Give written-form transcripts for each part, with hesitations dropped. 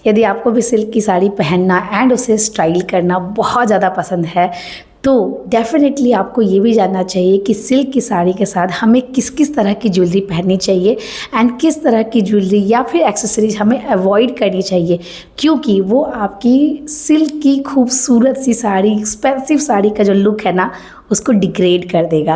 यदि आपको भी सिल्क की साड़ी पहनना एंड उसे स्टाइल करना बहुत ज़्यादा पसंद है तो डेफिनेटली आपको ये भी जानना चाहिए कि सिल्क की साड़ी के साथ हमें किस किस तरह की ज्वेलरी पहननी चाहिए एंड किस तरह की ज्वेलरी या फिर एक्सेसरीज हमें अवॉइड करनी चाहिए, क्योंकि वो आपकी सिल्क की खूबसूरत सी साड़ी, एक्सपेंसिव साड़ी का जो लुक है ना उसको डिग्रेड कर देगा।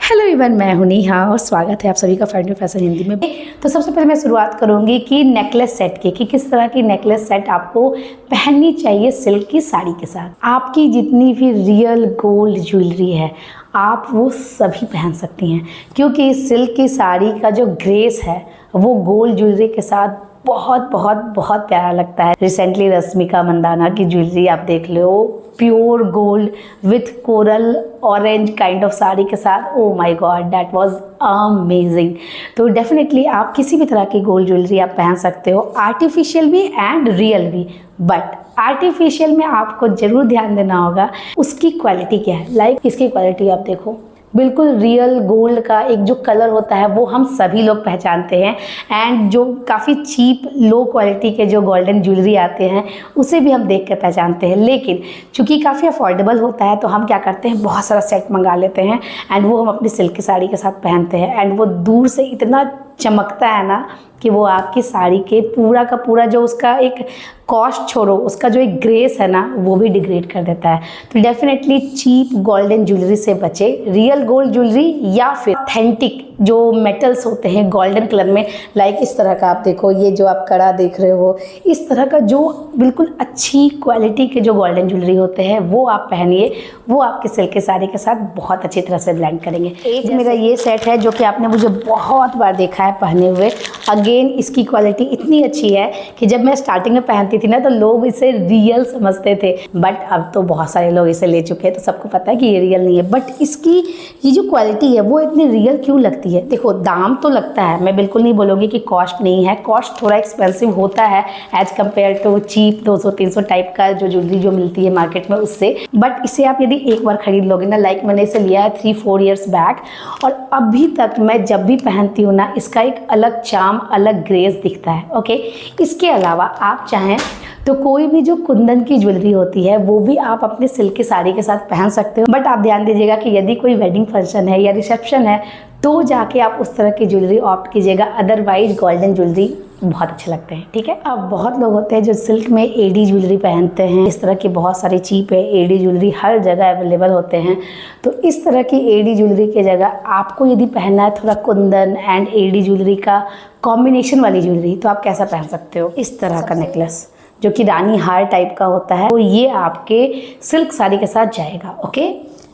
हेलो एवरीवन, मैं हूं नेहा और स्वागत है आप सभी का फैंड फैशन हिंदी में। तो सबसे पहले मैं शुरुआत करूंगी कि नेकलेस सेट की, कि किस तरह की नेकलेस सेट आपको पहननी चाहिए सिल्क की साड़ी के साथ। आपकी जितनी भी रियल गोल्ड ज्वेलरी है आप वो सभी पहन सकती हैं, क्योंकि सिल्क की साड़ी का जो ग्रेस है वो गोल्ड ज्वेलरी के साथ बहुत बहुत बहुत प्यारा लगता है। रिसेंटली रश्मिका मंदाना की ज्वेलरी आप देख लो, pure gold with coral orange kind of sari के साथ, oh my God that was amazing. तो डेफिनेटली आप किसी भी तरह की गोल्ड ज्वेलरी आप पहन सकते हो, आर्टिफिशियल भी एंड रियल भी। बट आर्टिफिशियल में आपको जरूर ध्यान देना होगा उसकी क्वालिटी क्या है। लाइक इसकी क्वालिटी आप देखो, बिल्कुल रियल गोल्ड का एक जो कलर होता है वो हम सभी लोग पहचानते हैं, एंड जो काफ़ी चीप लो क्वालिटी के जो गोल्डन ज्वेलरी आते हैं उसे भी हम देख कर पहचानते हैं। लेकिन चूंकि काफ़ी अफोर्डेबल होता है तो हम क्या करते हैं, बहुत सारा सेट मंगा लेते हैं एंड वो हम अपनी सिल्क की साड़ी के साथ पहनते हैं, एंड वो दूर से इतना चमकता है ना कि वो आपकी साड़ी के पूरा का पूरा जो उसका एक कॉस्ट छोड़ो, उसका जो एक ग्रेस है ना वो भी डिग्रेड कर देता है। तो डेफिनेटली चीप गोल्डन ज्वेलरी से बचे। रियल गोल्ड ज्वेलरी या फिर ऑथेंटिक जो मेटल्स होते हैं गोल्डन कलर में, लाइक इस तरह का आप देखो, ये जो आप कड़ा देख रहे हो, इस तरह का जो बिल्कुल अच्छी क्वालिटी के जो गोल्डन ज्वेलरी होते हैं वो आप पहनिए, वो आपके सिल्क की साड़ी के साथ बहुत अच्छी तरह से ब्लेंड करेंगे। एक मेरा ये सेट है जो कि आपने मुझे बहुत बार देखा है पहने हुए। अगेन इसकी क्वालिटी इतनी अच्छी है कि जब मैं स्टार्टिंग में पहनती थी ना तो लोग इसे रियल समझते थे, बट अब तो बहुत सारे लोग इसे ले चुके हैं तो सबको पता है कि ये रियल नहीं है। बट इसकी ये जो क्वालिटी है वो इतनी रियल क्यों लगती है? देखो, दाम तो लगता है, मैं बिल्कुल नहीं बोलूँगी कि कॉस्ट नहीं है, कॉस्ट थोड़ा एक्सपेंसिव होता है as compared to cheap 200-300 type का जो ज्वेलरी जो मिलती है मार्केट में उससे। बट इसे आप यदि एक बार खरीद लोगे ना, लाइक मैंने इसे लिया है 3-4 ईयर्स बैक, और अभी तक मैं जब भी पहनती हूँ ना इसका एक अलग चार्म, अलग ग्रेस दिखता है। ओके, इसके अलावा आप चाहें तो कोई भी जो कुंदन की ज्वेलरी होती है वो भी आप अपने सिल्क की साड़ी के साथ पहन सकते हो। बट आप ध्यान दीजिएगा कि यदि कोई वेडिंग फंक्शन है या रिसेप्शन है तो जाके आप उस तरह की ज्वेलरी ऑप्ट कीजिएगा, अदरवाइज गोल्डन ज्वेलरी बहुत अच्छे लगते हैं। ठीक है, अब बहुत लोग होते हैं जो सिल्क में एडी ज्वेलरी पहनते हैं। इस तरह की बहुत सारी चीप है एडी ज्वेलरी, हर जगह अवेलेबल होते हैं। तो इस तरह की एडी ज्वेलरी की जगह आपको यदि पहनना है थोड़ा कुंदन एंड एडी ज्वेलरी का कॉम्बिनेशन वाली ज्वेलरी, तो आप कैसा पहन सकते हो, इस तरह का नेकलेस जो कि रानी हार टाइप का होता है, तो ये आपके सिल्क साड़ी के साथ जाएगा। ओके,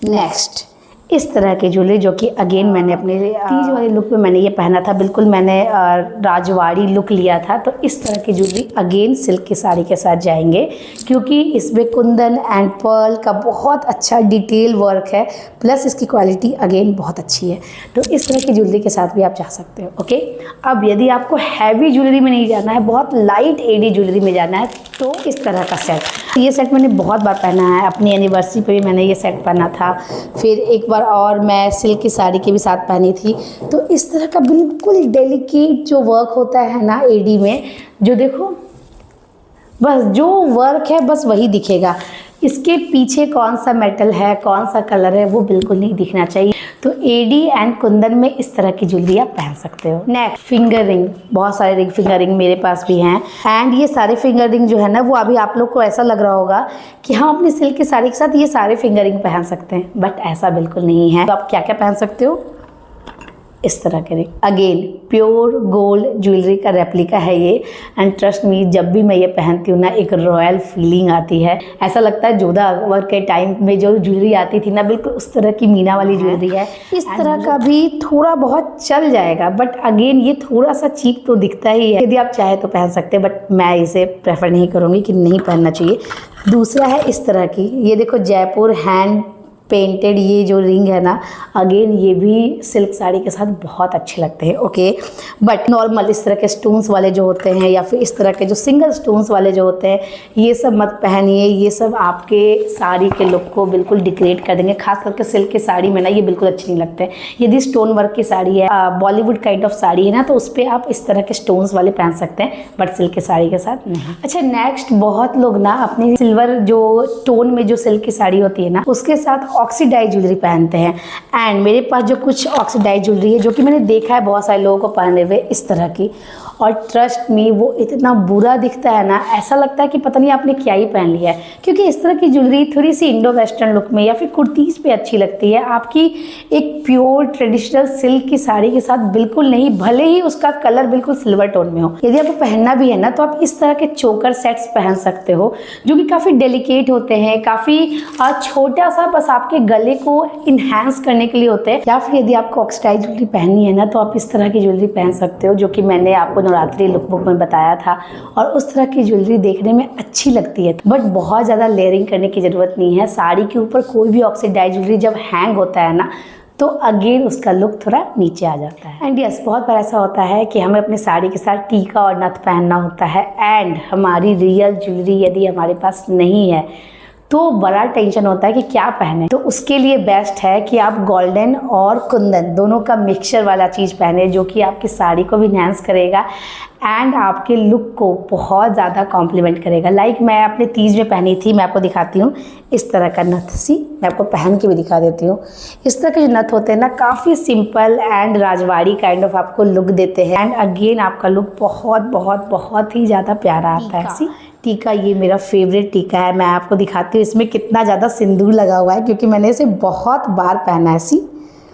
नेक्स्ट इस तरह की ज्वेलरी जो कि अगेन मैंने अपने तीज वाले लुक में मैंने ये पहना था, बिल्कुल मैंने राजवाड़ी लुक लिया था। तो इस तरह की ज्वेलरी अगेन सिल्क की साड़ी के साथ जाएंगे, क्योंकि इसमें कुंदन एंड पर्ल का बहुत अच्छा डिटेल वर्क है, प्लस इसकी क्वालिटी अगेन बहुत अच्छी है। तो इस तरह की ज्वेलरी के साथ भी आप जा सकते हो। ओके, अब यदि आपको हैवी ज्वेलरी में नहीं जाना है, बहुत लाइट एडी ज्वेलरी में जाना है, तो इस तरह का सेट, ये सेट मैंने बहुत बार पहना है। अपनी एनिवर्सरी पे भी मैंने ये सेट पहना था, फिर एक बार और मैं सिल्क की साड़ी के भी साथ पहनी थी। तो इस तरह का बिल्कुल डेलिकेट जो वर्क होता है ना एडी में, जो देखो बस जो वर्क है बस वही दिखेगा, इसके पीछे कौन सा मेटल है, कौन सा कलर है, वो बिल्कुल नहीं दिखना चाहिए। तो एडी एंड कुंदन में इस तरह की ज्वेलरी आप पहन सकते हो। नेक्स्ट फिंगर रिंग, बहुत सारे रिंग फिंगर रिंग मेरे पास भी हैं, एंड ये सारे फिंगर रिंग जो है ना वो अभी आप लोग को ऐसा लग रहा होगा कि हम अपनी सिल्क की साड़ी के साथ ये सारे फिंगर रिंग पहन सकते हैं, बट ऐसा बिल्कुल नहीं है। तो आप क्या क्या पहन सकते हो, इस तरह के ring, again pure gold jewellery का रेप्लिका है ये, एंड ट्रस्ट मी जब भी मैं ये पहनती हूँ ना एक रॉयल फीलिंग आती है। ऐसा लगता है जोधा अकबर के टाइम में जो ज्वेलरी आती थी ना, बिल्कुल उस तरह की मीना वाली ज्वेलरी है। इस तरह का भी थोड़ा बहुत चल जाएगा, बट अगेन ये थोड़ा सा चीप तो दिखता ही है। यदि आप चाहे तो पहन सकते हैं, बट मैं इसे प्रेफर नहीं करूँगी कि नहीं पहनना चाहिए। दूसरा है इस तरह की, ये देखो जयपुर हैंड पेंटेड ये जो रिंग है ना, अगेन ये भी सिल्क साड़ी के साथ बहुत अच्छे लगते हैं। ओके, बट नॉर्मल इस तरह के स्टोन्स वाले जो होते हैं या फिर इस तरह के जो सिंगल स्टोन्स वाले जो होते हैं, ये सब मत पहनिए। ये सब आपके साड़ी के लुक को बिल्कुल डिक्रेट कर देंगे। खास करके सिल्क की साड़ी में ना ये बिल्कुल अच्छे नहीं लगते। यदि स्टोन वर्क की साड़ी है, बॉलीवुड काइंड ऑफ साड़ी है ना, तो उस पर आप इस तरह के स्टोन्स वाले पहन सकते हैं, बट सिल्क की साड़ी के साथ नहीं। अच्छा, नेक्स्ट बहुत लोग ना अपनी सिल्वर जो टोन में जो सिल्क की साड़ी होती है ना, उसके साथ ऑक्सीडाइज ज्वेलरी पहनते हैं। एंड मेरे पास जो कुछ ऑक्सीडाइज ज्वेलरी है जो कि मैंने देखा है बहुत सारे लोगों को पहने हुए इस तरह की, और ट्रस्ट मी वो इतना बुरा दिखता है ना, ऐसा लगता है कि पता नहीं आपने क्या ही पहन लिया है। क्योंकि इस तरह की ज्वेलरी थोड़ी सी इंडो वेस्टर्न लुक में या फिर कुर्तीज़ पे अच्छी लगती है, आपकी एक प्योर ट्रेडिशनल सिल्क की साड़ी के साथ बिल्कुल नहीं, भले ही उसका कलर बिल्कुल सिल्वर टोन में हो। यदि आपको पहनना भी है ना, तो आप इस तरह के चोकर सेट्स पहन सकते हो जो कि काफ़ी डेलिकेट होते हैं, काफ़ी छोटा सा, बस आपके गले को इन्हेंस करने के लिए होते हैं। या फिर यदि आपको ऑक्सीडाइज ज्वेलरी पहननी है ना, तो आप इस तरह की ज्वेलरी पहन सकते हो जो कि मैंने आपको नवरात्रि लुक बुक में बताया था। और उस तरह की ज्वेलरी देखने में अच्छी लगती है, बट बहुत ज़्यादा लेयरिंग करने की ज़रूरत नहीं है। साड़ी के ऊपर कोई भी ऑक्सीडाइज ज्वेलरी जब हैंग होता है ना, तो अगेन उसका लुक थोड़ा नीचे आ जाता है। एंड यस, बहुत बार ऐसा होता है कि हमें अपनी साड़ी के साथ टीका और नथ पहनना होता है, एंड हमारी रियल ज्वेलरी यदि हमारे पास नहीं है तो बड़ा टेंशन होता है कि क्या पहने। तो उसके लिए बेस्ट है कि आप गोल्डन और कुंदन दोनों का मिक्सचर वाला चीज़ पहने, जो कि आपकी साड़ी को भी इन्हेंस करेगा एंड आपके लुक को बहुत ज़्यादा कॉम्प्लीमेंट करेगा। लाइक मैं अपने तीज में पहनी थी, मैं आपको दिखाती हूँ इस तरह का नथ। सी, मैं आपको पहन के भी दिखा देती हूँ। इस तरह के जो नथ होते हैं ना, काफ़ी simple and Rajwadi kind of आपको लुक देते हैं, एंड अगेन आपका लुक बहुत बहुत बहुत ही ज़्यादा प्यारा आता है। सी, टीका ये मेरा फेवरेट टीका है, मैं आपको दिखाती हूँ इसमें कितना ज़्यादा सिंदूर लगा हुआ है, क्योंकि मैंने इसे बहुत बार पहना है। सी,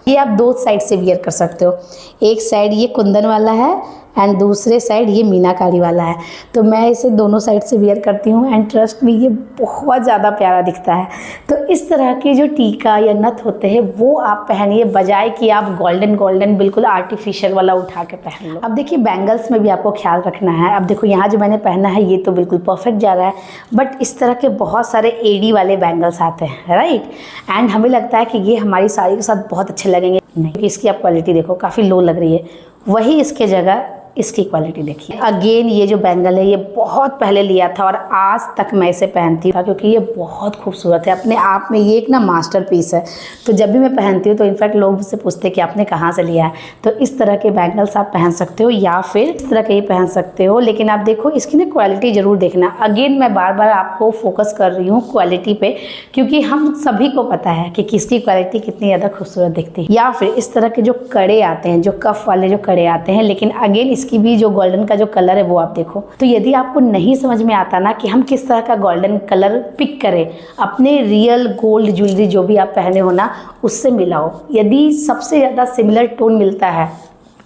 ये आप दो साइड से वियर कर सकते हो। एक साइड ये कुंदन वाला है एंड दूसरे साइड ये मीनाकारी वाला है, तो मैं इसे दोनों साइड से वियर करती हूँ एंड ट्रस्ट मी ये बहुत ज़्यादा प्यारा दिखता है। तो इस तरह के जो टीका या नथ होते हैं वो आप पहनिए, बजाय कि आप गोल्डन बिल्कुल आर्टिफिशियल वाला उठा के पहन लो। अब देखिए, बैंगल्स में भी आपको ख्याल रखना है। अब देखो, यहाँ जो मैंने पहना है ये तो बिल्कुल परफेक्ट जा रहा है, बट इस तरह के बहुत सारे एडी वाले बैंगल्स आते हैं, राइट, एंड हमें लगता है कि ये हमारी साड़ी के साथ बहुत अच्छे लगेंगे। नहीं, इसकी आप क्वालिटी देखो, काफ़ी लो लग रही है। वही इसके जगह इसकी क्वालिटी देखिए। अगेन ये जो बैंगल है ये बहुत पहले लिया था और आज तक मैं इसे पहनती हूँ, क्योंकि ये बहुत खूबसूरत है अपने आप में। ये एक ना मास्टरपीस है। तो जब भी मैं पहनती हूँ तो इनफैक्ट लोग मुझसे पूछते हैं कि आपने कहाँ से लिया है। तो इस तरह के बैंगल्स आप पहन सकते हो या फिर इस तरह के ही पहन सकते हो, लेकिन आप देखो इसकी ना क्वालिटी ज़रूर देखना। अगेन मैं बार बार आपको फोकस कर रही हूँ क्वालिटी पे, क्योंकि हम सभी को पता है कि किसकी क्वालिटी कितनी ज़्यादा खूबसूरत दिखती है। या फिर इस तरह के जो कड़े आते हैं, जो कफ वाले जो कड़े आते हैं, लेकिन अगेन इसकी भी जो गोल्डन का जो कलर है वो आप देखो। तो यदि आपको नहीं समझ में आता ना कि हम किस तरह का गोल्डन कलर पिक करें, अपने रियल गोल्ड ज्वेलरी जो भी आप पहने हो ना उससे मिलाओ। यदि सबसे ज़्यादा सिमिलर टोन मिलता है,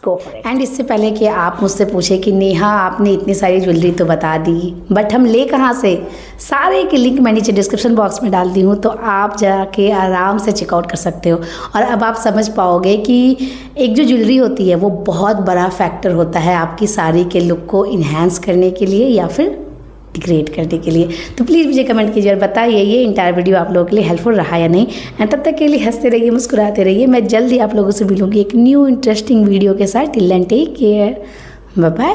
गो फॉर इट। एंड इससे पहले कि आप मुझसे पूछे कि नेहा आपने इतनी सारी ज्वेलरी तो बता दी, बट हम ले कहाँ से, सारे की लिंक मैं नीचे डिस्क्रिप्शन बॉक्स में डाल दी हूँ, तो आप जाके आराम से चेकआउट कर सकते हो। और अब आप समझ पाओगे कि एक जो ज्वेलरी होती है वो बहुत बड़ा फैक्टर होता है आपकी साड़ी के लुक को इन्हेंस करने के लिए या फिर डिग्रेड करने के लिए। तो प्लीज़ मुझे कमेंट कीजिए और बताइए ये इंटायर वीडियो आप लोगों के लिए हेल्पफुल रहा या नहीं। तब तक के लिए हंसते रहिए, मुस्कुराते रहिए। मैं जल्दी आप लोगों से मिलूंगी एक न्यू इंटरेस्टिंग वीडियो के साथ। Till then take care, bye bye.